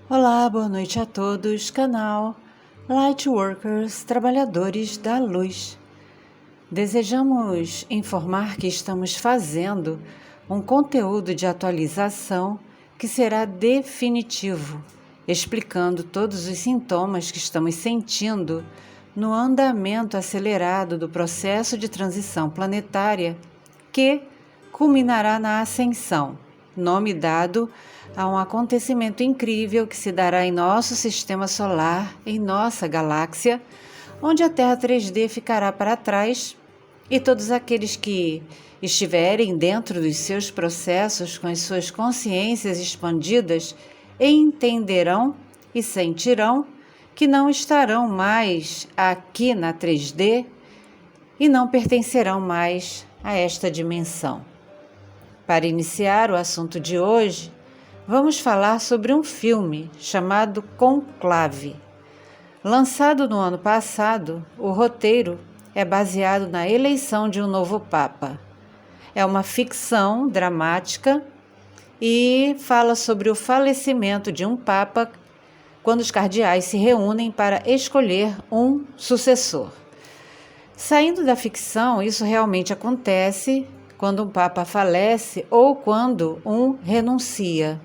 Olá, boa noite a todos, canal Lightworkers, Trabalhadores da Luz. Desejamos informar que estamos fazendo um conteúdo de atualização que será definitivo, explicando todos os sintomas que estamos sentindo no andamento acelerado do processo de transição planetária que culminará na ascensão, nome dado a um acontecimento incrível que se dará em nosso sistema solar, em nossa galáxia, onde a Terra 3D ficará para trás e todos aqueles que estiverem dentro dos seus processos com as suas consciências expandidas entenderão e sentirão que não estarão mais aqui na 3D e não pertencerão mais a esta dimensão. Para iniciar o assunto de hoje, vamos falar sobre um filme chamado Conclave. Lançado no ano passado, o roteiro é baseado na eleição de um novo Papa. É uma ficção dramática e fala sobre o falecimento de um Papa quando os cardeais se reúnem para escolher um sucessor. Saindo da ficção, isso realmente acontece quando um Papa falece ou quando um renuncia.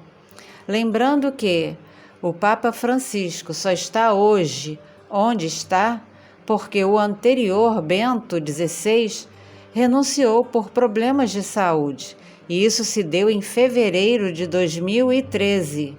Lembrando que o Papa Francisco só está hoje onde está porque o anterior, Bento XVI, renunciou por problemas de saúde, e isso se deu em fevereiro de 2013.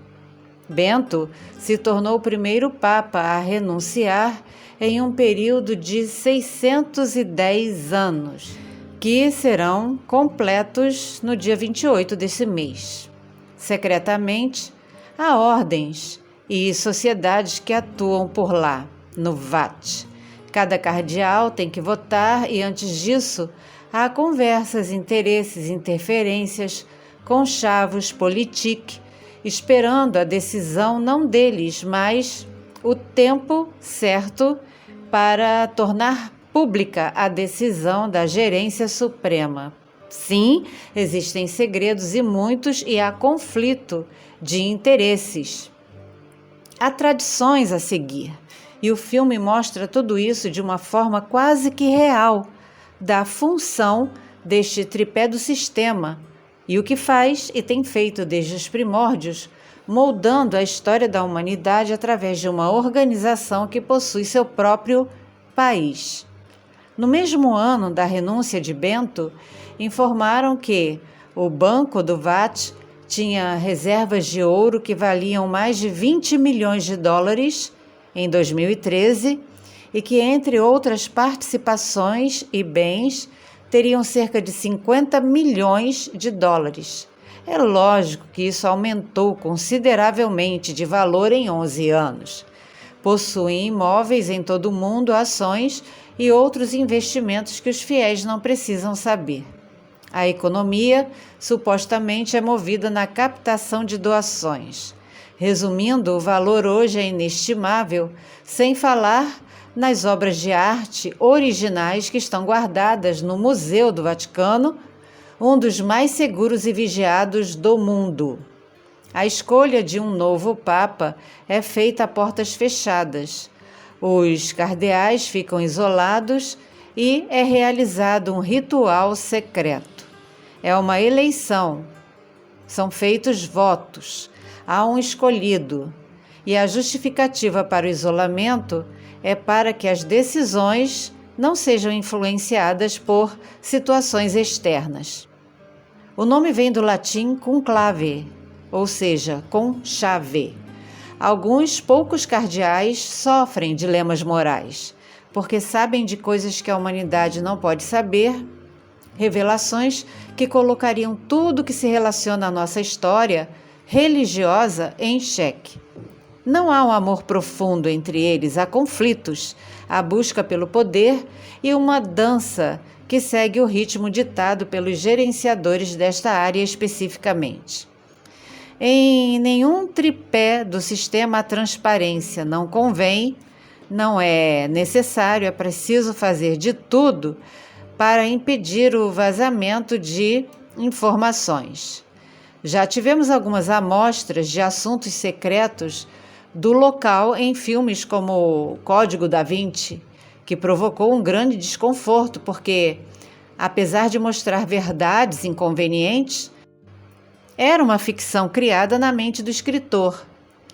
Bento se tornou o primeiro Papa a renunciar em um período de 610 anos, que serão completos no dia 28 desse mês. Secretamente, há ordens e sociedades que atuam por lá, no VAT. Cada cardeal tem que votar e, antes disso, há conversas, interesses, interferências, conchavos, politique, esperando a decisão não deles, mas o tempo certo para tornar pública a decisão da Gerência Suprema. Sim, existem segredos e muitos, e há conflito de interesses. Há tradições a seguir, e o filme mostra tudo isso de uma forma quase que real, da função deste tripé do sistema, e o que faz e tem feito desde os primórdios, moldando a história da humanidade através de uma organização que possui seu próprio país. No mesmo ano da renúncia de Bento, informaram que o Banco do VAT tinha reservas de ouro que valiam mais de 20 milhões de dólares em 2013 e que, entre outras participações e bens, teriam cerca de 50 milhões de dólares. É lógico que isso aumentou consideravelmente de valor em 11 anos. Possuem imóveis em todo o mundo, ações e outros investimentos que os fiéis não precisam saber. A economia supostamente é movida na captação de doações. Resumindo, o valor hoje é inestimável, sem falar nas obras de arte originais que estão guardadas no Museu do Vaticano, um dos mais seguros e vigiados do mundo. A escolha de um novo Papa é feita a portas fechadas. Os cardeais ficam isolados e é realizado um ritual secreto. É uma eleição. São feitos votos. Há um escolhido. E a justificativa para o isolamento é para que as decisões não sejam influenciadas por situações externas. O nome vem do latim conclave, ou seja, com chave. Alguns poucos cardeais sofrem dilemas morais, porque sabem de coisas que a humanidade não pode saber, revelações que colocariam tudo que se relaciona à nossa história religiosa em xeque. Não há um amor profundo entre eles, há conflitos, a busca pelo poder e uma dança que segue o ritmo ditado pelos gerenciadores desta área especificamente. Em nenhum tripé do sistema a transparência não convém, não é necessário, é preciso fazer de tudo para impedir o vazamento de informações. Já tivemos algumas amostras de assuntos secretos do local em filmes como Código da Vinci, que provocou um grande desconforto porque, apesar de mostrar verdades inconvenientes, era uma ficção criada na mente do escritor.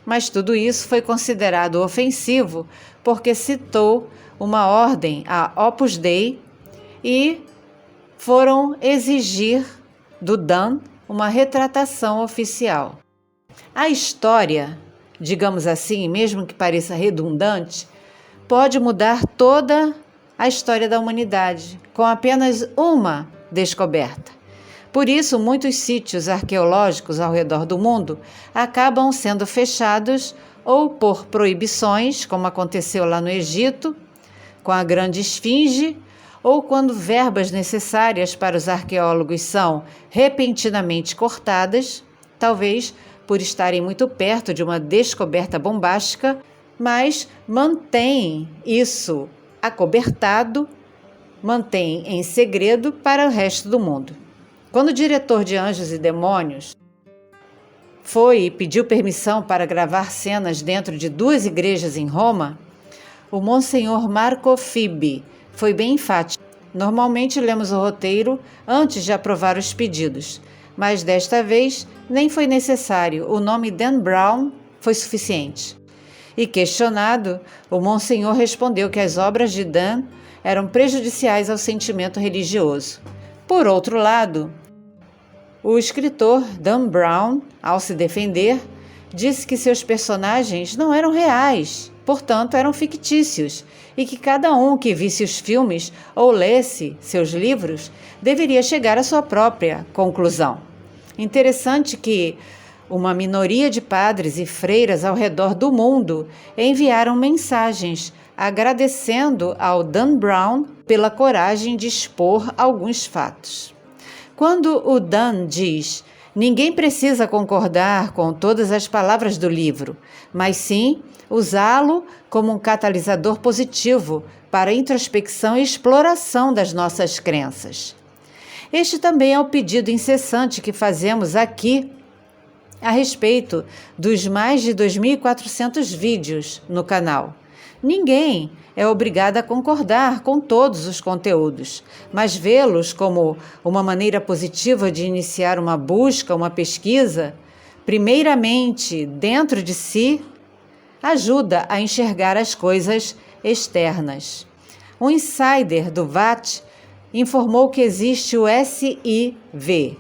Mas tudo isso foi considerado ofensivo porque citou uma ordem, a Opus Dei, e foram exigir do Dan uma retratação oficial. A história, digamos assim, mesmo que pareça redundante, pode mudar toda a história da humanidade com apenas uma descoberta. Por isso, muitos sítios arqueológicos ao redor do mundo acabam sendo fechados ou por proibições, como aconteceu lá no Egito, com a Grande Esfinge, ou quando verbas necessárias para os arqueólogos são repentinamente cortadas, talvez por estarem muito perto de uma descoberta bombástica, mas mantém isso acobertado, mantém em segredo para o resto do mundo. Quando o diretor de Anjos e Demônios foi e pediu permissão para gravar cenas dentro de 2 igrejas em Roma, o Monsenhor Marco Fibi foi bem enfático. Normalmente lemos o roteiro antes de aprovar os pedidos, mas desta vez nem foi necessário, o nome Dan Brown foi suficiente. E questionado, o Monsenhor respondeu que as obras de Dan eram prejudiciais ao sentimento religioso. Por outro lado, o escritor Dan Brown, ao se defender, disse que seus personagens não eram reais, portanto eram fictícios, e que cada um que visse os filmes ou lesse seus livros deveria chegar à sua própria conclusão. Interessante que uma minoria de padres e freiras ao redor do mundo enviaram mensagens agradecendo ao Dan Brown pela coragem de expor alguns fatos. Quando o Dan diz: ninguém precisa concordar com todas as palavras do livro, mas sim usá-lo como um catalisador positivo para a introspecção e exploração das nossas crenças. Este também é o pedido incessante que fazemos aqui a respeito dos mais de 2.400 vídeos no canal. Ninguém é obrigado a concordar com todos os conteúdos, mas vê-los como uma maneira positiva de iniciar uma busca, uma pesquisa, primeiramente dentro de si, ajuda a enxergar as coisas externas. Um insider do VAT informou que existe o SIV,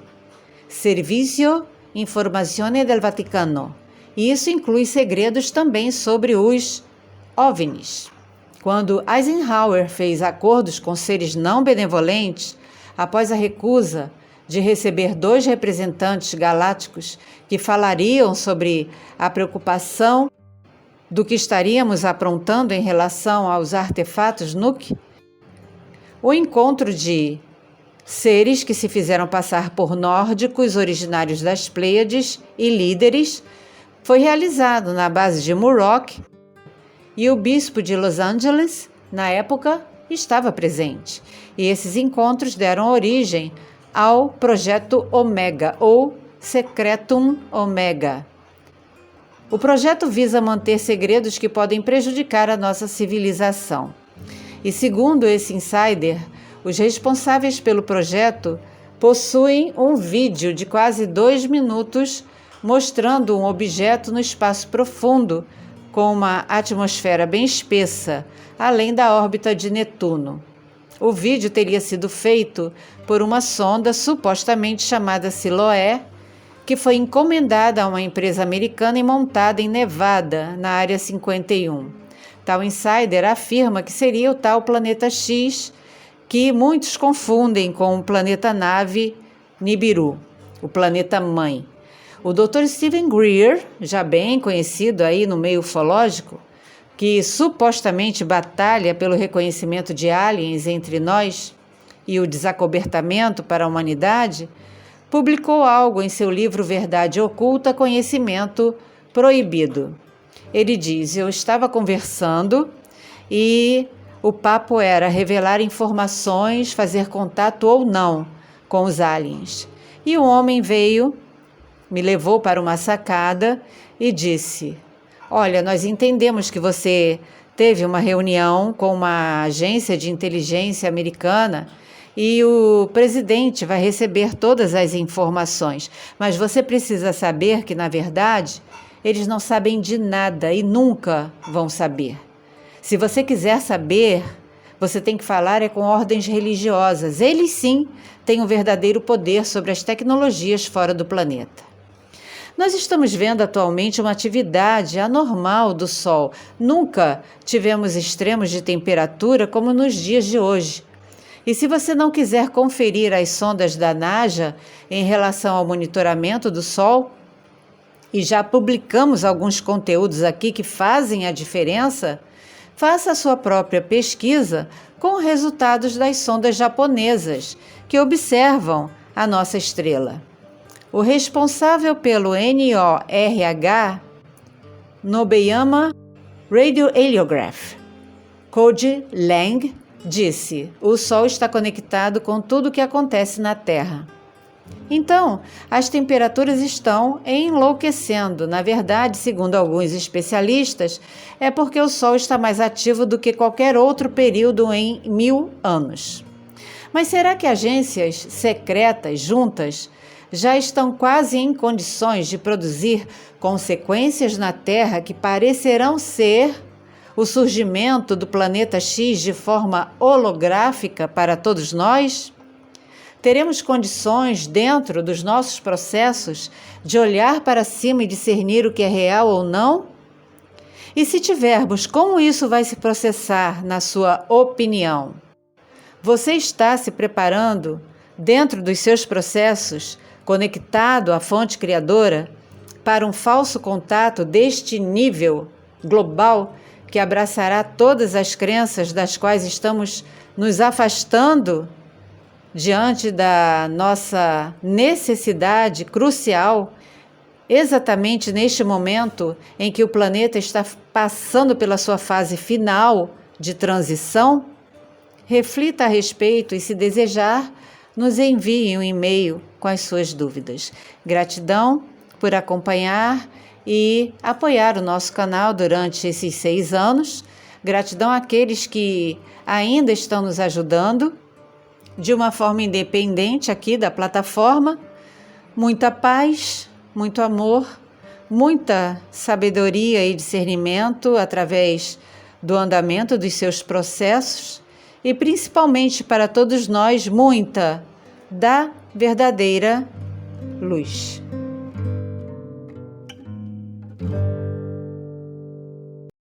Servizio Informazione del Vaticano, e isso inclui segredos também sobre os OVNIs. Quando Eisenhower fez acordos com seres não benevolentes, após a recusa de receber 2 representantes galácticos que falariam sobre a preocupação do que estaríamos aprontando em relação aos artefatos Nuke, o encontro de seres que se fizeram passar por nórdicos originários das Pleiades e líderes foi realizado na base de Muroc, e o bispo de Los Angeles, na época, estava presente. E esses encontros deram origem ao Projeto Omega, ou Secretum Omega. O projeto visa manter segredos que podem prejudicar a nossa civilização. E segundo esse insider, os responsáveis pelo projeto possuem um vídeo de quase 2 minutos mostrando um objeto no espaço profundo com uma atmosfera bem espessa, além da órbita de Netuno. O vídeo teria sido feito por uma sonda supostamente chamada Siloé, que foi encomendada a uma empresa americana e montada em Nevada, na Área 51. Tal insider afirma que seria o tal planeta X, que muitos confundem com o planeta nave Nibiru, o planeta mãe. O Dr. Stephen Greer, já bem conhecido aí no meio ufológico, que supostamente batalha pelo reconhecimento de aliens entre nós e o desacobertamento para a humanidade, publicou algo em seu livro Verdade Oculta, Conhecimento Proibido. Ele diz: eu estava conversando e o papo era revelar informações, fazer contato ou não com os aliens. E um homem veio me levou para uma sacada e disse: olha, nós entendemos que você teve uma reunião com uma agência de inteligência americana e o presidente vai receber todas as informações, mas você precisa saber que, na verdade, eles não sabem de nada e nunca vão saber. Se você quiser saber, você tem que falar com ordens religiosas. Eles sim têm um verdadeiro poder sobre as tecnologias fora do planeta. Nós estamos vendo atualmente uma atividade anormal do Sol. Nunca tivemos extremos de temperatura como nos dias de hoje. E se você não quiser conferir as sondas da NASA em relação ao monitoramento do Sol, e já publicamos alguns conteúdos aqui que fazem a diferença, faça a sua própria pesquisa com resultados das sondas japonesas que observam a nossa estrela. O responsável pelo NORH, Nobeyama Radioheliograph, Koji Lang, disse: o Sol está conectado com tudo o que acontece na Terra. Então, as temperaturas estão enlouquecendo. Na verdade, segundo alguns especialistas, é porque o Sol está mais ativo do que qualquer outro período em 1000 anos. Mas será que agências secretas juntas já estão quase em condições de produzir consequências na Terra que parecerão ser o surgimento do planeta X de forma holográfica para todos nós? Teremos condições, dentro dos nossos processos, de olhar para cima e discernir o que é real ou não? E se tivermos, como isso vai se processar, na sua opinião? Você está se preparando, dentro dos seus processos, conectado à fonte criadora, para um falso contato deste nível global que abraçará todas as crenças das quais estamos nos afastando diante da nossa necessidade crucial, exatamente neste momento em que o planeta está passando pela sua fase final de transição? Reflita a respeito e, se desejar, nos envie um e-mail com as suas dúvidas. Gratidão por acompanhar e apoiar o nosso canal durante esses 6 anos. Gratidão àqueles que ainda estão nos ajudando de uma forma independente aqui da plataforma. Muita paz, muito amor, muita sabedoria e discernimento através do andamento dos seus processos e, principalmente para todos nós, muita da verdadeira luz.